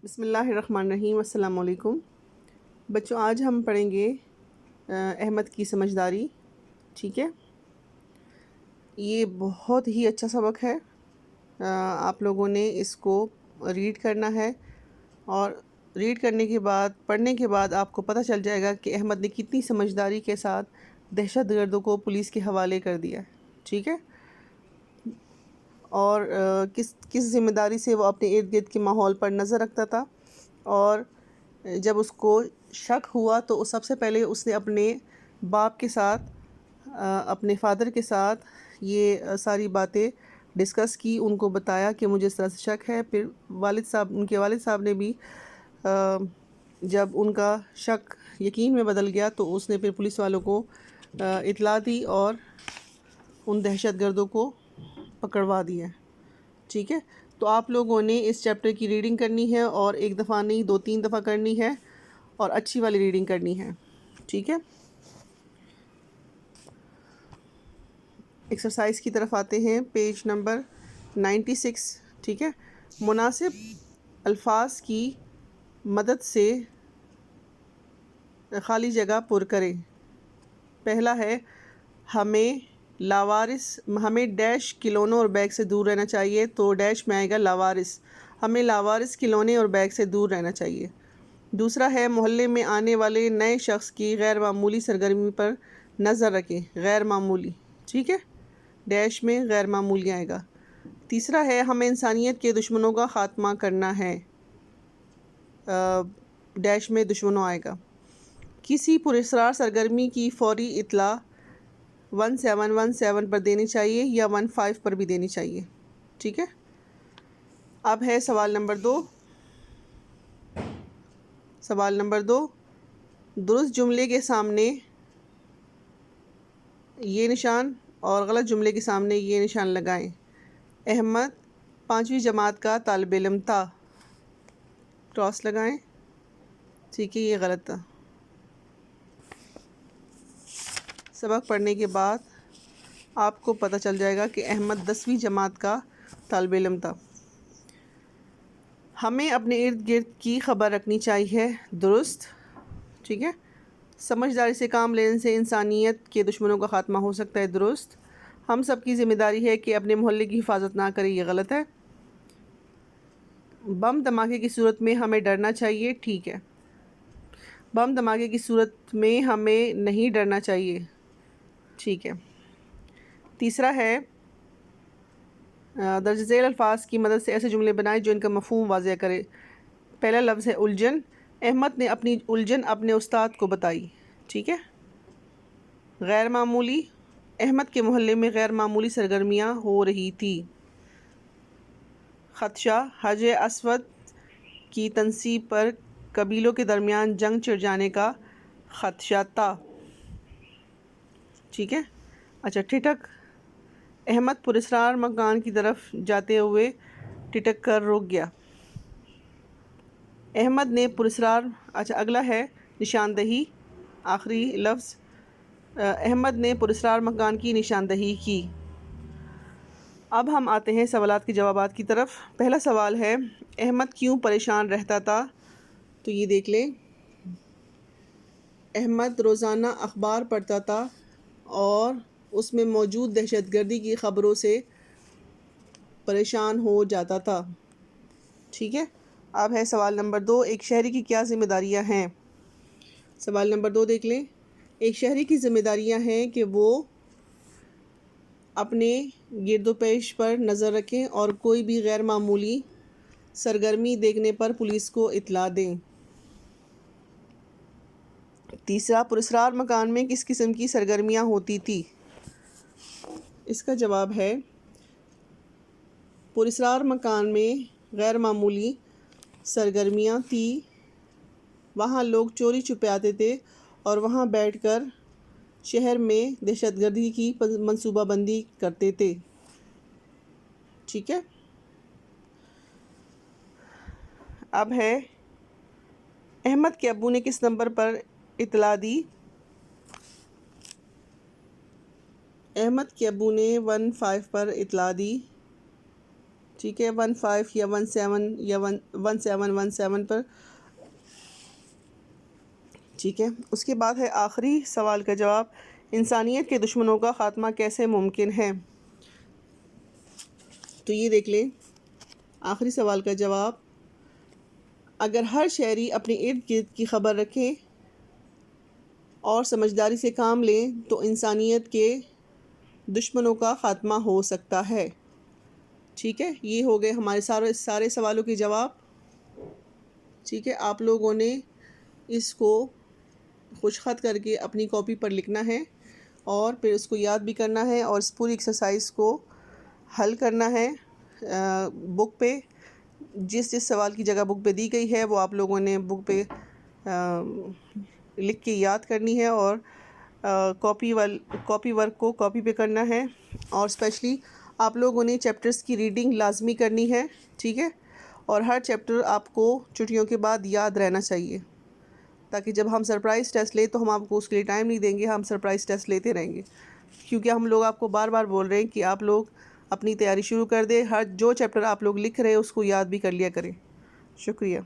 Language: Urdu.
بسم اللہ الرحمن الرحیم۔ السلام علیکم بچوں، آج ہم پڑھیں گے احمد کی سمجھداری۔ ٹھیک ہے، یہ بہت ہی اچھا سبق ہے۔ آپ لوگوں نے اس کو ریڈ کرنا ہے، اور ریڈ کرنے کے بعد، پڑھنے کے بعد آپ کو پتہ چل جائے گا کہ احمد نے کتنی سمجھداری کے ساتھ دہشت گردوں کو پولیس کے حوالے کر دیا۔ ٹھیک ہے، اور کس ذمہ داری سے وہ اپنے ارد گرد کے ماحول پر نظر رکھتا تھا، اور جب اس کو شک ہوا تو سب سے پہلے اس نے اپنے باپ کے ساتھ، اپنے فادر کے ساتھ یہ ساری باتیں ڈسکس کی، ان کو بتایا کہ مجھے اس طرح سے شک ہے۔ پھر ان کے والد صاحب نے بھی جب ان کا شک یقین میں بدل گیا تو اس نے پھر پولیس والوں کو اطلاع دی اور ان دہشت گردوں کو پکڑوا دیا۔ ٹھیک ہے، تو آپ لوگوں نے اس چیپٹر کی ریڈنگ کرنی ہے، اور ایک دفعہ نہیں 2-3 دفعہ کرنی ہے، اور اچھی والی ریڈنگ کرنی ہے۔ ٹھیک ہے، ایکسرسائز کی طرف آتے ہیں، پیج نمبر 96۔ ٹھیک ہے، مناسب الفاظ کی مدد سے خالی جگہ پر کریں۔ پہلا ہے، ہمیں ڈیش کھلونوں اور بیگ سے دور رہنا چاہیے، تو ڈیش میں آئے گا لاوارث۔ ہمیں لاوارث کھلونے اور بیگ سے دور رہنا چاہیے۔ دوسرا ہے، محلے میں آنے والے نئے شخص کی غیر معمولی سرگرمی پر نظر رکھیں۔ غیر معمولی، ٹھیک ہے، ڈیش میں غیر معمولی آئے گا۔ تیسرا ہے، ہمیں انسانیت کے دشمنوں کا خاتمہ کرنا ہے۔ ڈیش میں دشمنوں آئے گا۔ کسی پراسرار سرگرمی کی فوری اطلاع 1717 پر دینی چاہیے، یا 15 پر بھی دینی چاہیے۔ ٹھیک ہے، اب ہے سوال نمبر 2۔ سوال نمبر 2، درست جملے کے سامنے یہ نشان اور غلط جملے کے سامنے یہ نشان لگائیں۔ احمد 5ویں جماعت کا طالب علم تھا، کراس لگائیں۔ ٹھیک ہے، یہ غلط تھا۔ سبق پڑھنے کے بعد آپ کو پتہ چل جائے گا کہ احمد 10ویں جماعت کا طالب علم تھا۔ ہمیں اپنے ارد گرد کی خبر رکھنی چاہیے، درست۔ ٹھیک ہے، سمجھداری سے کام لینے سے انسانیت کے دشمنوں کا خاتمہ ہو سکتا ہے، درست۔ ہم سب کی ذمہ داری ہے کہ اپنے محلے کی حفاظت نہ کریں، یہ غلط ہے۔ بم دھماکے کی صورت میں ہمیں ڈرنا چاہیے، ٹھیک ہے۔ بم دھماکے کی صورت میں ہمیں نہیں ڈرنا چاہیے، ٹھیک ہے۔ تیسرا ہے، درج ذیل الفاظ کی مدد سے ایسے جملے بنائیں جو ان کا مفہوم واضح کرے۔ پہلا لفظ ہے الجھن۔ احمد نے اپنی الجھن اپنے استاد کو بتائی، ٹھیک ہے۔ غیر معمولی، احمد کے محلے میں غیر معمولی سرگرمیاں ہو رہی تھی۔ خدشہ، حجر اسود کی تنصیب پر قبیلوں کے درمیان جنگ چھڑ جانے کا خدشہ تھا، ٹھیک ہے۔ اچھا، ٹھٹک، احمد پراسرار مکان کی طرف جاتے ہوئے ٹھٹک کر رک گیا۔ احمد نے پراسرار، اچھا اگلا ہے نشاندہی، آخری لفظ، احمد نے پراسرار مکان کی نشاندہی کی۔ اب ہم آتے ہیں سوالات کے جوابات کی طرف۔ پہلا سوال ہے، احمد کیوں پریشان رہتا تھا؟ تو یہ دیکھ لیں، احمد روزانہ اخبار پڑھتا تھا اور اس میں موجود دہشت گردی کی خبروں سے پریشان ہو جاتا تھا، ٹھیک ہے۔ اب ہے سوال نمبر 2، ایک شہری کی کیا ذمہ داریاں ہیں؟ سوال نمبر 2 دیکھ لیں، ایک شہری کی ذمہ داریاں ہیں کہ وہ اپنے گرد و پیش پر نظر رکھیں اور کوئی بھی غیر معمولی سرگرمی دیکھنے پر پولیس کو اطلاع دیں۔ تیسرا، پراسرار مکان میں کس قسم کی سرگرمیاں ہوتی تھی؟ اس کا جواب ہے، پراسرار مکان میں غیر معمولی سرگرمیاں تھیں۔ وہاں لوگ چوری چھپے آتے تھے اور وہاں بیٹھ کر شہر میں دہشت گردی کی منصوبہ بندی کرتے تھے، ٹھیک ہے۔ اب ہے، احمد کے ابو نے کس نمبر پر اطلاع دی؟ احمد کے ابو نے 15 پر اطلاع دی، ٹھیک ہے، 15 یا 17 یا 1717 پر. ٹھیک ہے، اس کے بعد ہے آخری سوال کا جواب، انسانیت کے دشمنوں کا خاتمہ کیسے ممکن ہے؟ تو یہ دیکھ لیں آخری سوال کا جواب، اگر ہر شہری اپنے ارد گرد کی خبر رکھے اور سمجھداری سے کام لیں تو انسانیت کے دشمنوں کا خاتمہ ہو سکتا ہے. ٹھیک ہے، یہ ہو گئے ہمارے سارے سوالوں کے جواب. ٹھیک ہے، آپ لوگوں نے اس کو خوش خط کر کے اپنی کاپی پر لکھنا ہے اور پھر اس کو یاد بھی کرنا ہے اور اس پوری ایکسرسائز کو حل کرنا ہے بک پہ. جس سوال کی جگہ بک پہ دی گئی ہے وہ آپ لوگوں نے بک پہ لکھ کے یاد کرنی ہے اور کاپی ورک کو کاپی پہ کرنا ہے. اور اسپیشلی آپ لوگوں نے چیپٹرز کی ریڈنگ لازمی کرنی ہے. ٹھیک ہے، اور ہر چیپٹر آپ کو چھٹیوں کے بعد یاد رہنا چاہیے تاکہ جب ہم سرپرائز ٹیسٹ لیں تو ہم آپ کو اس کے لیے ٹائم نہیں دیں گے، ہم سرپرائز ٹیسٹ لیتے رہیں گے. کیونکہ ہم لوگ آپ کو بار بار بول رہے ہیں کہ آپ لوگ اپنی تیاری شروع کر دیں، جو چیپٹر آپ لوگ لکھ رہے ہیں اس کو یاد بھی کر لیا کریں. شکریہ.